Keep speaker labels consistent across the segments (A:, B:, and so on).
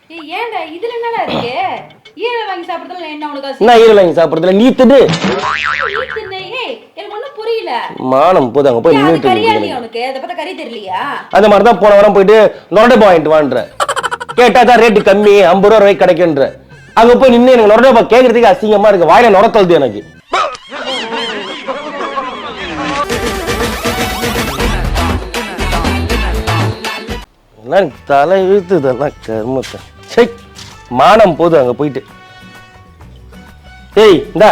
A: ஏன்டா இதுல என்னடா இருக்கு? ஈரல் வாங்கி சாப்பிடுறதுல என்ன உனக்கு ஆசை?
B: நான் ஈரல் வாங்கி சாப்பிடுறதுல நீ திடு.
A: எனக்கு ஒண்ணும் புரியல.
B: மானம் போது அங்க போய் நின்னுட்டு
A: கறியாளி உனக்கு அத பத்தி கறி தெரியலையா?
B: அந்த மாதிரி தான் போன வாரம் போயிட்டு நொரடை வாங்கிட்டு வான்ற. கேட்டா தான் ரேட் கம்மி 50 ரூபாய் கிடைக்குன்ற. அங்க போய் நின்னு எனக்கு நொரடை கேக்குறதுக்கு அசிங்கமா இருக்கு. வாயில நொரத்தல்து எனக்கு. தலை இழுத்துதெல்லாம் கர்மத்தை. சை மானம் போது அங்க போயிட்டு. ஏய் இந்தா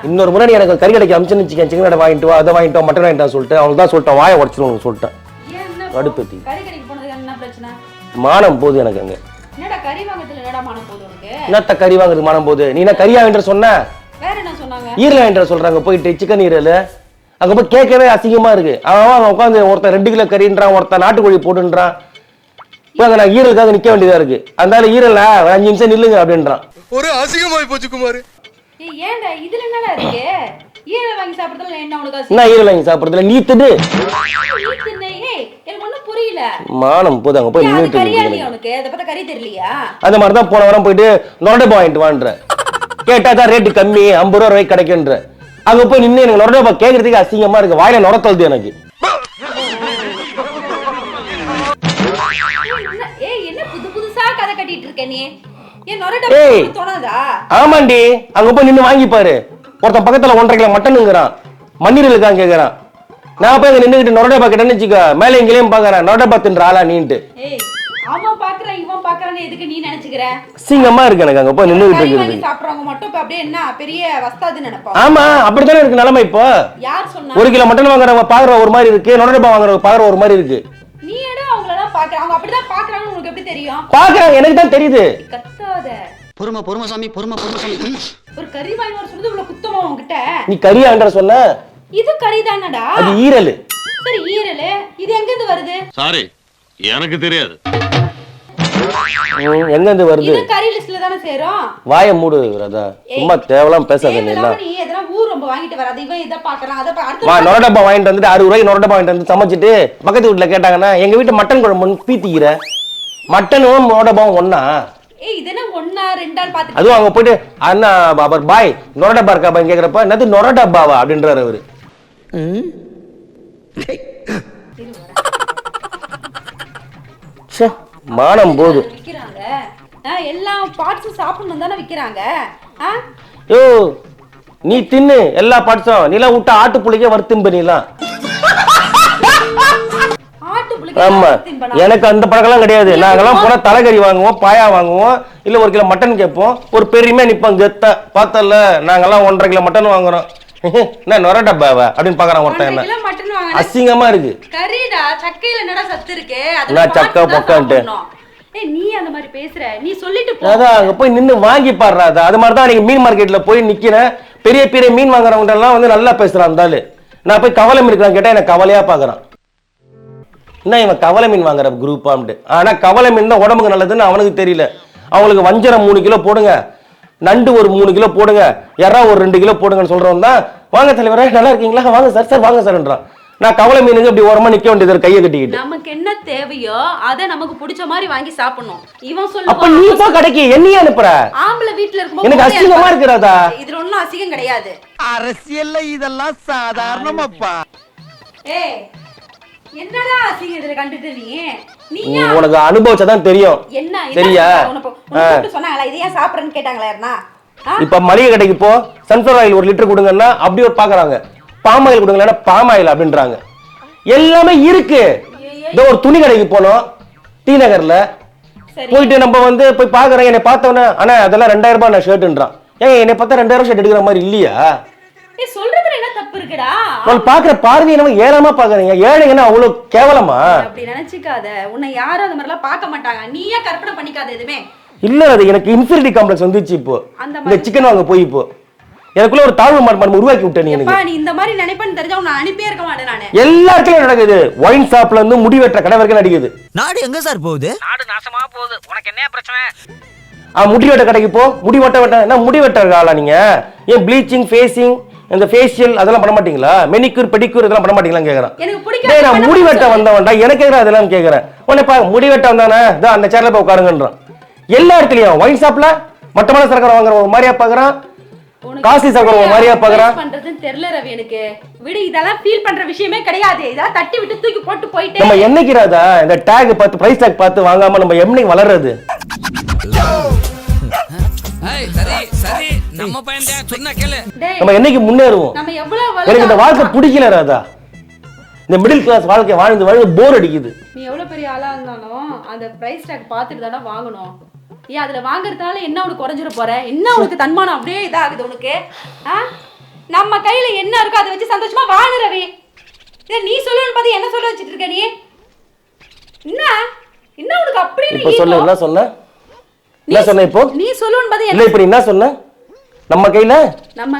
B: இன்னொரு முறை எனக்கு கறி கடைக்கு அமிச்சுன்னு வச்சுக்கேன். சிக்கன் கடை வாங்கிட்டு வா, அதை வாங்கிட்டு வா, மட்டன் வாங்கிட்டு சொல்லிட்டு அவளுக்கு தான் சொல்லிட்டேன். வாயை உடச்சிடும் சொல்லிட்டேன். கடுப்பேத்தி மானம் போது எனக்கு அங்க.
A: என்னடா கறி வாங்குறதுல என்னடா மானம் போகுது உனக்கு?
B: என்னத்த கறி வாங்குறது மானம் போகுது? நீ என்ன கறி வாங்கிட்டு சொன்ன?
A: வேற என்ன சொன்னாங்க?
B: ஈரல் வாங்கிட்டு சொல்றாங்க போயிட்டு சிக்கன் ஈரல். அங்க போய் கேட்கவே அசிங்கமா இருக்கு. அவன் உட்காந்து ஒருத்தன் 2 கிலோ கறின்றான், ஒருத்தன் நாட்டுக்கோழி போட்டுன்றான். இப்போ நான் ஈரலுக்காக நிக்க வேண்டியதா இருக்கு. அதனால ஈரல்ல 5 நிமிஷம் நில்லுங்க அப்படின்றான்.
C: ஒரு அசிங்கமாய் போச்சு குமார்.
A: ஏன்டா இதுல என்னடா இருக்கு? ஈரல் வாங்கி சாப்பிடுறதுல என்ன உனக்கு ஆசை?
B: நான் ஈரல் வாங்கி சாப்பிடுறதுல நீ திடு.
A: எனக்கு ஒண்ணும் புரியல.
B: மானம் போது அங்க போய் நின்னுட்டு
A: கறியாளி உனக்கு அத பத்தி கறி தெரியலையா?
B: அந்த மாதிரி தான் போன வாரம் போயிட்டு நொரடை வாங்கிட்டு வான்ற. கேட்டா தான் ரேட் கம்மி 50 ரூபாய் கிடைக்குன்ற. அங்க போய் நின்னு எனக்கு நொரடை கேக்குறதுக்கு அசிங்கமா இருக்கு. வாயில நொரத்தல்து எனக்கு.
A: என்ன புதுசா கதை கட்டிட்டு இருக்க நீ?
B: ஆமாண்டி அங்க போய் நின்னு வாங்கி பாரு. ஒருத்தன் பக்கத்துல 1.5 கிலோ மட்டனுங்கிறான், மண்ணீரல் இருக்கான்னு கேக்குறான். நான் போய் நின்னுகிட்டு நொரடை பாக்கெட்டேன்னு வச்சுக்க, மேலே எங்கேயும் பாக்குறேன் நொரடை பாத்துன்ற ஆளா நீன்ட்டு.
A: அவன் பாக்குறான் இவன் பாக்குறான்னு எதுக்கு நீ நினைச்சுக்கிற?
B: அசிங்கமா இருக்கு எனக்கு அங்க போய் நின்னுகிட்டு இருக்குது.
A: சாப்பிடுறவங்க மட்டும் இப்ப அப்படியே என்ன பெரிய வஸ்தாது நினைப்பாங்க.
B: ஆமா அப்படித்தானே இருக்கு நிலைமை இப்போ.
A: யார் சொன்னா?
B: 1 கிலோ மட்டன் வாங்குறவங்க பாக்குற ஒரு மாதிரி இருக்கு, நொரடை வாங்குறவங்க பாக்குற ஒரு மாதிரி இருக்கு.
A: நீ என்ன அவங்களெல்லாம் பாக்குற? அவங்க அப்படிதான் பாக்குறாங்கன்னு உனக்கு எப்படி தெரியும்?
B: பாக்குறாங்க, எனக்கு தான் தெரியுது.
A: கத்தாத.
C: பொறுமை சாமி.
A: ஒரு கறி வாங்கி வர சொல்றது இவ்வளவு குத்தமா உன்கிட்ட?
B: நீ கறி வாங்குற சொன்ன?
A: இது கறி தானடா.
B: அது ஈரல்.
A: சரி ஈரல். இது எங்க இருந்து வருது?
D: சாரி எனக்கு தெரியாது.
B: எங்க இருந்து வருது?
A: இது கறி லிஸ்ட்ல தான சேரும்.
B: வாயை மூடு ராதா. சும்மா தேவலாம் பேசாத நீ எல்லாம்.
A: நீ எதனா ஊர் ரொம்ப வாங்கிட்டு வராத. இவன் இத பாக்குறான் அத அடுத்து
B: வா நொரடை வாங்கிட்டு வந்துட்டு 60 ரூபாய்க்கு நொரடை வாங்கிட்டு வந்து சமைச்சிட்டு பக்கத்து வீட்டுல கேட்டாங்கன்னா எங்க வீட்டு மட்டன் குழம்பு பீத்திக்கிற. மட்டனும் நொரடைபாவும் ஒண்ணா?
A: இது என்ன ஒண்ணா ரெண்டான்னு பாத்து.
B: அதுவும் அவங்க போயிட்டு அண்ணா பாபர் பாய் நொரடை இருக்கா பாய் கேக்குறப்ப என்னது நொரடப்பாவா அப்படின்றாரு அவரு. மானம் போது.
A: விக்கிறாங்க எல்லா பார்ட்ஸும் சாப்பிடணும் தானே விக்கிறாங்க.
B: யோ நீ தின்னு எல்லா பார்ட்ஸும். நீலாம் விட்டா ஆட்டு புளிக்க வருத்தும்ப நீலாம். ஆமா எனக்கு அந்த பழக்கம்லாம் கிடையாது. நாங்கெல்லாம் போனா தலைக்கறி வாங்குவோம், பாயா வாங்குவோம், இல்ல 1 கிலோ மட்டன் கேட்போம். ஒரு பெருமையா நிப்போம் கெத்தா. பார்த்தல நாங்கெல்லாம் 1.5 கிலோ மட்டன் வாங்குறோம். என்ன நொரடப்பாவா அப்படின்னு பாக்குறான் ஒருத்தன். என்ன அசிங்கமா இருக்கு.
A: கறிடா சக்கையில என்னடா சத்து இருக்கு?
B: நான் சக்கை பொக்கான்ட்டு
A: நீ அந்த மாதிரி பேசுற. நீ சொல்லிட்டு போ.
B: அதான் அங்க போய் நின்னு வாங்கி பாடுறாதா. அது மாதிரி தான் நீங்க மீன் மார்க்கெட்ல போய் நிக்கிறேன். பெரிய பெரிய மீன் வாங்குறவங்க எல்லாம் வந்து நல்லா பேசுறான் இருந்தாலு. நான் போய் கவலை மீன் இருக்கான்னு கேட்டா எனக்கு கவலையா பாக்குறான். என்ன இவன் கவலை மீன் வாங்குற குரூப்பான்ட்டு. ஆனா கவலை மீன் தான் உடம்புக்கு நல்லதுன்னு அவனுக்கு தெரியல. அவங்களுக்கு வஞ்சரம் 3 கிலோ போடுங்க, நண்டு ஒரு 3 கிலோ போடுங்க, எறா ஒரு 2 கிலோ போடுங்கன்னு சொல்றவன் தான் வாங்க தலைவரே நல்லா இருக்கீங்களா, வாங்க சார் சார் வாங்க சார்ன்றான். நான் கவலை மீனுக்கு இப்படி ஓரமா நிக்க வேண்டியது கையை கட்டிக்கிட்டு.
A: நமக்கு என்ன தேவையோ அதை நமக்கு பிடிச்ச மாதிரி வாங்கி சாப்பிடணும். இவன் சொல்ல
B: அப்ப நீ போ கடைக்கு என்னைய அனுப்புற?
A: ஆம்பளை வீட்ல இருக்கும்போது
B: எனக்கு அசிங்கமா இருக்குறாதா.
A: இதுல ஒண்ணும் அசிங்கம் கிடையாது.
C: அரசியல்ல இதெல்லாம் சாதாரணமாப்பா.
A: ஏய் என்னடா அசிங்கம் இதுல கண்டுட்டு நீ
B: உனக்கு அனுபவிச்சதான் தெரியும்.
A: என்ன
B: சரியா?
A: உனக்கு சொன்னாங்களா இதையா சாப்பிடுறேன்னு கேட்டாங்களா யாருன்னா?
B: இப்ப மளிகை கடைக்கு போ, சன்ஃபிளவர் ஆயில் 1 லிட்டர் கொடுங்கன்னா அப்படி ஒரு பாக்குறாங்க. பாம் ஆயில் கொடுங்களா, பாம் ஆயில் அப்படின்றாங்க. எல்லாமே இருக்கு. இந்த ஒரு துணி கடைக்கு போனோம் டி நகர்ல போயிட்டு நம்ம வந்து போய் பாக்குறேன். என்னை பார்த்தவன ஆனா அதெல்லாம் 2000 ரூபாய் நான் ஷர்ட்ன்றான். ஏன் என்னை பார்த்தா 2000 ஷர்ட் எடுக்கிற மாதிரி இல்லையா?
A: சொல்றதுல என்ன தப்பு இருக்குடா?
B: நான் பாக்குற பார்வை என்ன ஏறமா பாக்குறீங்க. ஏழைங்கன்னா அவ்வளவு கேவலமா?
A: அப்படி நினைச்சுக்காத. உன்னை யாரும் அந்த மாதிரி எல்லாம் பார்க்க மாட்டாங்க. நீயே கற்பனை பண்ணிக்காத எதுவுமே.
B: இல்ல அது எனக்கு இன்ஃபீரியாரிட்டி காம்ப்ளெக்ஸ் வந்துச்சு. இப்போ இந்த சிக்கன் வாங்க போய் இப்போ எனக்குள்ள ஒரு தாழ்வு மனப்பான்மை உருவாக்கி விட்ட நீ. எனக்கு
A: நீ இந்த மாதிரி நினைப்பேன்னு தெரிஞ்சா உன்னை அனுப்பியே இருக்க மாட்டேன் நானு.
B: எல்லா இடத்துலயும் நடக்குது. ஒயின் ஷாப்ல இருந்து முடி வெட்டுற கடை வரைக்கும் நடக்குது.
E: நாடு எங்க சார் போகுது?
F: நாடு நாசமா போகுது. உனக்கு என்ன பிரச்சனை?
B: முடி வெட்ட கடைக்கு போ, முடி வெட்ட என்ன முடி வெட்டுற ஆளா நீங்க? ஏன் ப்ளீச்சிங் ஃபேசிங் இந்த ஃபேஷியல் அதெல்லாம் பண்ண மாட்டீங்களா? மெனிக்யூர் பெடிக்யூர் இதெல்லாம் பண்ண மாட்டீங்களான்னு கேக்குறேன்.
A: எனக்கு
B: டேய்
A: பிடிக்காது.
B: நான் முடி வெட்ட வந்தவன்டா, எனக்கு எதுக்கு அதெல்லாம் கேக்குறேன். உடனே பா முடி வெட்ட வந்தானே இதோ அந்த சேர்ல போய் உட்காருங்கன்றான். எல்லா இடத்துலயும் ஒயின் ஷாப்ல மட்டமான சரக்கு வாங்குற ஒரு மாதிரியா பாக்குறான், காஸ்ட்லி சரக்கு ஒரு மாதிரியா பாக்குறான்.
A: பண்றதுன்னு தெரியல ரவி எனக்கு. விடு, இதெல்லாம் ஃபீல் பண்ற விஷயமே கிடையாது. இதெல்லாம் தட்டி விட்டு தூக்கி போட்டு போயிட்டே.
B: நம்ம என்னைக்கு ராதா இந்த டேக் பார்த்து பிரைஸ் டேக் பார்த்து வாங்காம நம்ம என்னைக்கு வளர்றது?
F: சரி சரி நம்ம பையன் சொன்னா கேளு.
A: டேய்,
B: நம்ம என்னைக்கு முன்னேறுவோம்?
A: நம்ம எவ்வளவு
B: எனக்கு இந்த வாழ்க்கை பிடிக்கல ராதா. இந்த மிடில் கிளாஸ் வாழ்க்கை வாழ்ந்து போர் அடிக்குது.
A: நீ எவ்வளவு பெரிய ஆளா இருந்தாலும் அந்த பிரைஸ் டேக் பார்த்துட்டு தானே வாங்கணும். ஏன் அதுல வாங்குறதுனால என்ன உனக்கு குறைஞ்சிட போற? என்ன உனக்கு தன்மானம் அப்படியே இதாகுது உனக்கு? நம்ம கையில என்ன இருக்கோ அதை வச்சு சந்தோஷமா வாழு ரவி. இதை நீ சொல்லணும்னு பார்த்து என்ன சொல்ல வச்சுட்டு இருக்க நீ? என்ன என்ன உனக்கு அப்படி
B: இப்ப சொல்ல என்ன சொன்ன? என்ன சொன்ன இப்போ?
A: நீ சொல்லணும்னு பார்த்து
B: இல்ல இப்ப என்ன சொன்ன? நம்ம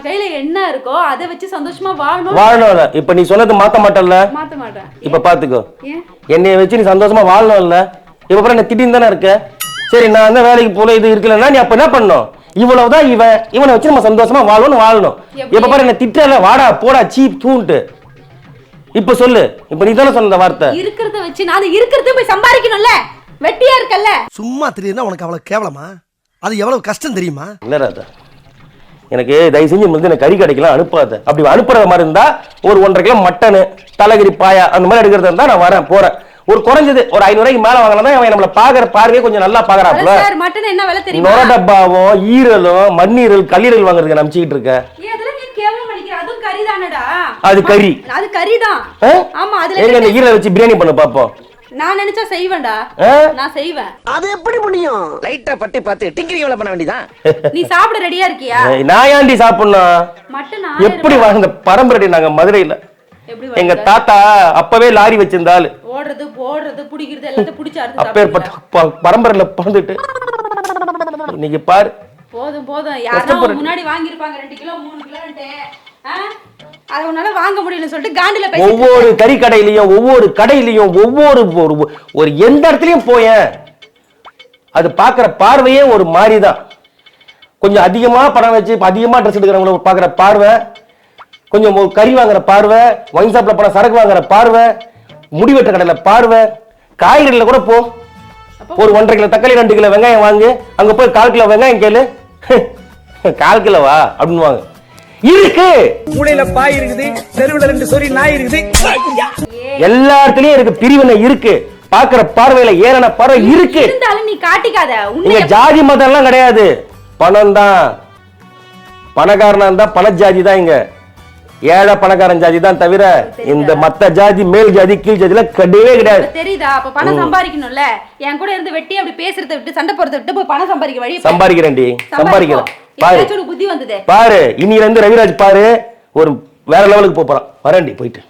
B: கையில
A: என்ன இருக்கோ அதை வச்சு சந்தோஷமா வாழணும்.
B: வாழணும். இப்ப நீ சொன்னது மாத்த மாட்டல்ல?
A: மாத்த மாட்டேன்.
B: இப்ப பாத்துக்கோ,
A: ஏன்
B: என்னைய வச்சு நீ சந்தோஷமா வாழணும் இல்ல? இப்ப அப்புறம் என்ன திட்டின்னு தானே இருக்க? சரி நான் அந்த வேலைக்கு போல இது இருக்கலன்னா நீ அப்ப என்ன பண்ணும்? இவ்வளவுதான் இவனை வச்சு நம்ம சந்தோஷமா வாழணும். இப்ப பாரு என்ன திட்டல, வாடா போடா சீப் தூண்டு. இப்ப சொல்லு, இப்ப நீ தானே சொன்ன வார்த்தை.
A: இருக்கிறத வச்சு நான் இருக்கிறத போய் சம்பாதிக்கணும்ல, வெட்டியா இருக்கல்ல.
C: சும்மா தெரியுதுன்னா உனக்கு அவ்வளவு கேவலமா? அது எவ்வளவு கஷ்டம் தெரியுமா?
B: இல்ல ராதா, எனக்கு தயவு செஞ்சு வந்து எனக்கு கறி கடைக்கெல்லாம் அனுப்பாத. அப்படி அனுப்புற மாதிரி இருந்தா ஒரு 1.5 கிலோ மட்டனு தலைகறி பாயா அந்த மாதிரி எடுக்கிறதா இருந்தா நான் வரேன் போறேன். ஒரு குறைஞ்சது ஒரு 500 ரூபாய்க்கு மேல வாங்கலாம். அவன் நம்மள பாக்குற பார்வையே கொஞ்சம் நல்லா பாக்குறாப்ல.
A: சார் மட்டன் என்ன விலை தெரியுமா?
B: நொர டப்பாவும் ஈரலும் மண்ணீரல் கல்லீரல் வாங்குறதுக்கு நம்பிச்சிட்டு இருக்க.
A: அதெல்லாம் நீ கேவலம் பண்ணிக்கிற. அதுவும் கறிதானடா.
B: அது கறி,
A: அது கறிதான். ஆமா, அதுல
B: எங்க இந்த ஈரல் வச்சு பிரியாணி பண்ணு பாப்போம்.
A: நான் நினைச்சா செய்வேன்டா. நான் செய்வேன்.
C: அது எப்படி முடியும்?
F: லைட்டா பட்டி பார்த்து டிங்கிரி எவ்வளவு பண்ண வேண்டியதான்.
A: நீ சாப்பிட ரெடியா இருக்கியா?
B: நான் ஏன்டி சாப்பிடணும்?
A: மட்டன்
B: எப்படி வாழ்ந்த பரம்பரை நாங்க மதுரையில.
A: எப்படி
B: எங்க தாத்தா அப்பவே லாரி வச்சிருந்தாரு.
A: ஓடுறது போடுறது புடிக்கிறது எல்லாத்தையும் புடிச்சாரு.
B: அப்பேற்பட்ட பரம்பரையில பிறந்துட்டு இன்னைக்கு பாரு.
A: போதும் யாரும் முன்னாடி வாங்கி இருப்பாங்க 2 கிலோ 3 கிலோன்ட்டு. அத உன்னால வாங்க முடியலன்னு சொல்லிட்டு காண்டில பேசி
B: ஒவ்வொரு கறி கடையிலயும் ஒவ்வொரு கடையிலயும் ஒரு எந்த இடத்துலயும் போயேன் அது பாக்குற பார்வையே ஒரு மாதிரிதான். கொஞ்சம் அதிகமா பணம் வச்சு அதிகமா ட்ரெஸ் எடுக்கிறவங்கள பாக்குற பார்வை, கொஞ்சம் கறி வாங்குற பார்வை, ஒயின் ஷாப்ல போன சரக்கு வாங்குற பார்வை, முடிவெட்ட கடையில பார்வை, காய்கறில கூட போ. ஒரு 1.5 கிலோ தக்காளி 2 கிலோ வெங்காயம் வாங்கு, அங்க போய் 1/4 கிலோ வெங்காயம் கேளு, 1/4 கிலோவா அப்படின்னு வாங்க. இருக்கு
E: மூளையில பாய் இருக்குது, தெருவுல 2 சொறி நாய் இருக்குது.
B: எல்லா இடத்துலயும் இருக்கு, பிரிவினை இருக்கு, பாக்குற பார்வையில ஏறன பார்வை இருக்கு.
A: இருந்தாலும் நீ காட்டிக்காத.
B: நீங்க ஜாதி மதம் எல்லாம் கிடையாது, பணம் தான். பணக்காரனா இருந்தா பண ஜாதி தான். இங்க ஏழை பணக்காரன் ஜாதி தான் தவிர இந்த மத்த ஜாதி மேல் ஜாதி கீழ் ஜாதில கிடையவே கிடையாது.
A: தெரியுதா? அப்ப பணம் சம்பாதிக்கணும்ல. என் கூட இருந்து வெட்டி அப்படி பேசுறத விட்டு சண்டை போறத விட்டு போய் பணம் சம்பாதிக்க வழி
B: சம்பாதிக்கிறேன்டி, சம்பாதிக்கிறேன். பாரு
A: புத்தி வந்தது
B: பாரு, இன்னில இருந்து ரவிராஜ் பாரு ஒரு வேற லெவலுக்கு போறான். வரேன்டி போயிட்டு.